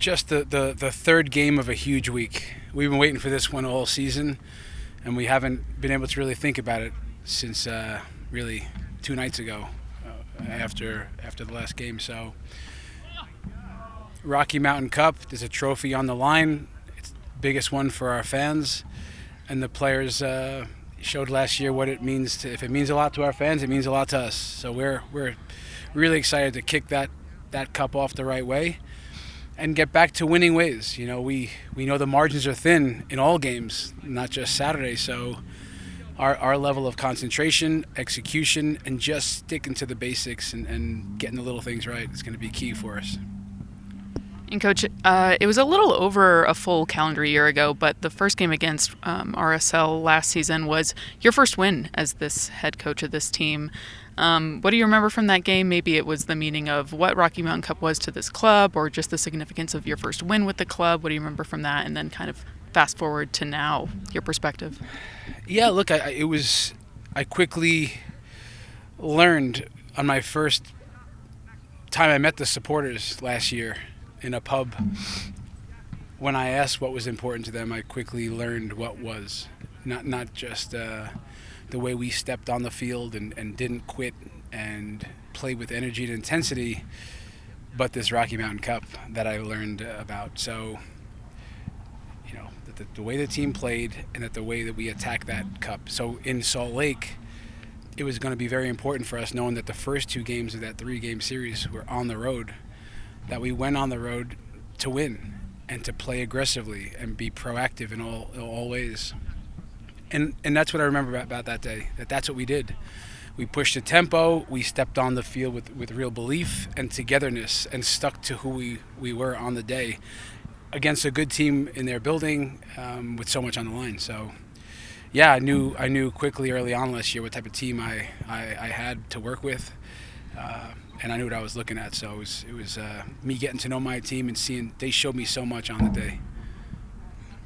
just the third game of a huge week. We've been waiting for this one all season, and we haven't been able to really think about it since really 2 nights ago after the last game. So, Rocky Mountain Cup, there's a trophy on the line. It's the biggest one for our fans, and the players showed last year what it means to. If it means a lot to our fans, it means a lot to us. So we're really excited to kick that cup off the right way and get back to winning ways. We know the margins are thin in all games, not just Saturday. So our level of concentration, execution, and just sticking to the basics and getting the little things right is going to be key for us. And Coach, it was a little over a full calendar year ago, but the first game against RSL last season was your first win as this head coach of this team. What do you remember from that game? Maybe it was the meaning of what Rocky Mountain Cup was to this club, or just the significance of your first win with the club. What do you remember from that? And then kind of fast forward to now, your perspective. Yeah, look, I quickly learned on my first time I met the supporters last year in a pub. When I asked what was important to them, I quickly learned what was. Not just the way we stepped on the field and didn't quit and play with energy and intensity, but this Rocky Mountain Cup that I learned about. So, the way the team played and that the way that we attacked that cup. So in Salt Lake, it was going to be very important for us, knowing that the first 2 games of that 3-game series were on the road, that we went on the road to win and to play aggressively and be proactive in all ways. And that's what I remember about that day, that's what we did. We pushed the tempo, we stepped on the field with real belief and togetherness and stuck to who we were on the day against a good team in their building with so much on the line. So, yeah, I knew quickly early on last year what type of team I had to work with. And I knew what I was looking at, so it was me getting to know my team and seeing they showed me so much on the day.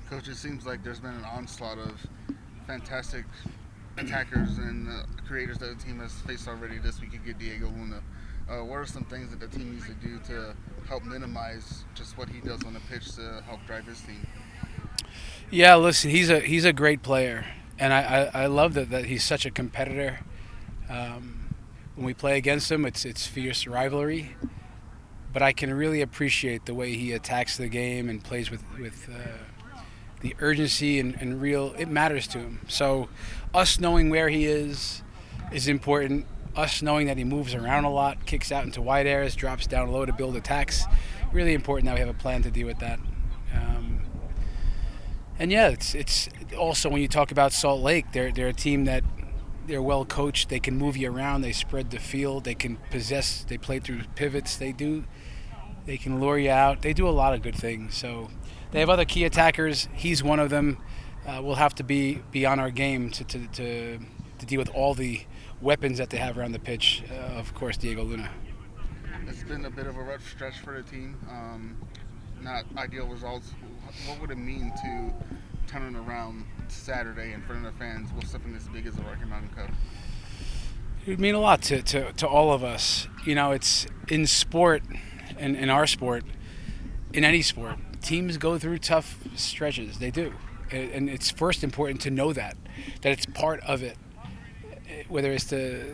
Coach, it seems like there's been an onslaught of fantastic attackers and creators that the team has faced already this week against Diego Luna. What are some things that the team needs to do to help minimize just what he does on the pitch to help drive his team? Yeah, listen, he's a great player, and I love that he's such a competitor. When we play against him, it's fierce rivalry, but I can really appreciate the way he attacks the game and plays with the urgency and real. It matters to him. So us knowing where he is important. Us knowing that he moves around a lot, kicks out into wide areas, drops down low to build attacks. Really important that we have a plan to deal with that. And yeah, it's also when you talk about Salt Lake, they're a team that they're well coached. They can move you around. They spread the field. They can possess. They play through pivots. They can lure you out. They do a lot of good things. So they have other key attackers. He's one of them. We'll have to be on our game to deal with all the weapons that they have around the pitch. Of course, Diego Luna. It's been a bit of a rough stretch for the team. Not ideal results. What would it mean to turn it around Saturday in front of the fans with something as big as the Rocky Mountain Cup? It would mean a lot to all of us. It's in sport, and in our sport, in any sport, teams go through tough stretches. They do. And it's first important to know that it's part of it. Whether it's the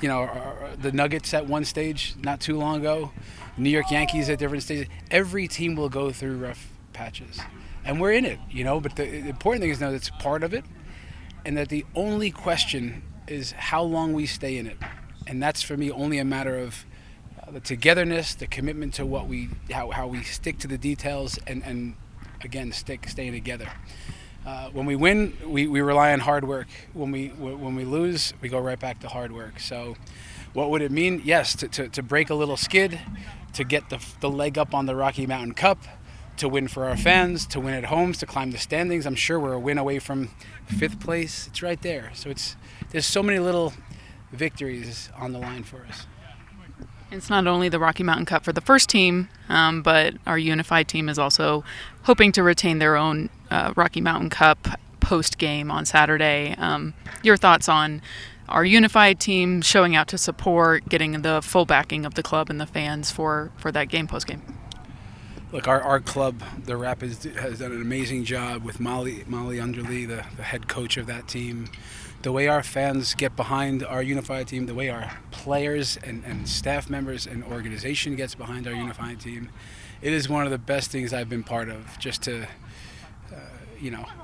Nuggets at one stage not too long ago, New York Yankees at different stages. Every team will go through rough patches, and we're in it, But the important thing is to know that's part of it, and that the only question is how long we stay in it, and that's for me only a matter of the togetherness, the commitment to how we stick to the details, and again staying together. When we win, we rely on hard work. When we lose, we go right back to hard work. So what would it mean? Yes, to break a little skid, to get the leg up on the Rocky Mountain Cup, to win for our fans, to win at homes, to climb the standings. I'm sure we're a win away from 5th place. It's right there. So there's so many little victories on the line for us. It's not only the Rocky Mountain Cup for the first team, but our unified team is also hoping to retain their own Rocky Mountain Cup post-game on Saturday. Your thoughts on our unified team showing out to support, getting the full backing of the club and the fans for that game post-game? Look, our club, the Rapids, has done an amazing job with Molly Underly, the head coach of that team. The way our fans get behind our unified team, the way our players and staff members and organization gets behind our unified team, it is one of the best things I've been part of. Just to,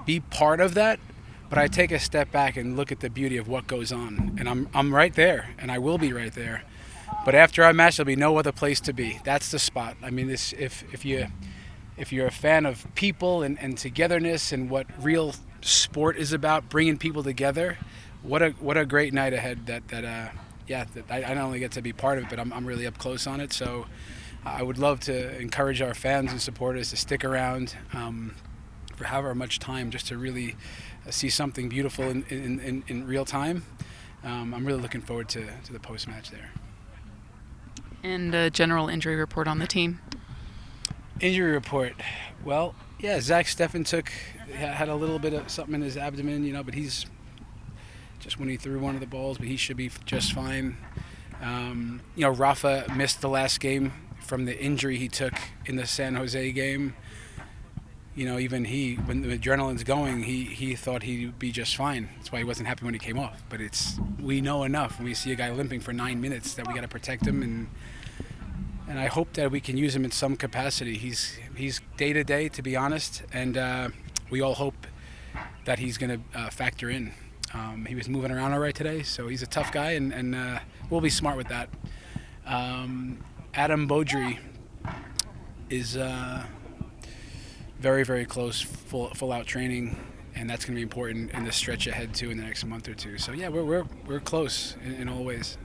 be part of that. But I take a step back and look at the beauty of what goes on, and I'm right there, and I will be right there. But after our match, there'll be no other place to be. That's the spot. I mean, if you're a fan of people and togetherness and what real sport is about, bringing people together, what a great night ahead. That I not only get to be part of it, but I'm really up close on it. So I would love to encourage our fans and supporters to stick around for however much time, just to really see something beautiful in real time. I'm really looking forward to the post match there. And a general injury report on the team. Injury report. Well, yeah, Zach Steffen had a little bit of something in his abdomen, but he's just when he threw one of the balls, but he should be just fine. Rafa missed the last game from the injury he took in the San Jose game. Even when the adrenaline's going, he thought he'd be just fine. That's why he wasn't happy when he came off. But we know enough when we see a guy limping for 9 minutes that we got to protect him, and I hope that we can use him in some capacity. He's day to day, to be honest, and we all hope that he's going to factor in. He was moving around all right today, so he's a tough guy, and we'll be smart with that. Adam Beaudry is very, very close, full out training, and that's going to be important in the stretch ahead too in the next month or two. So yeah, we're close in all ways.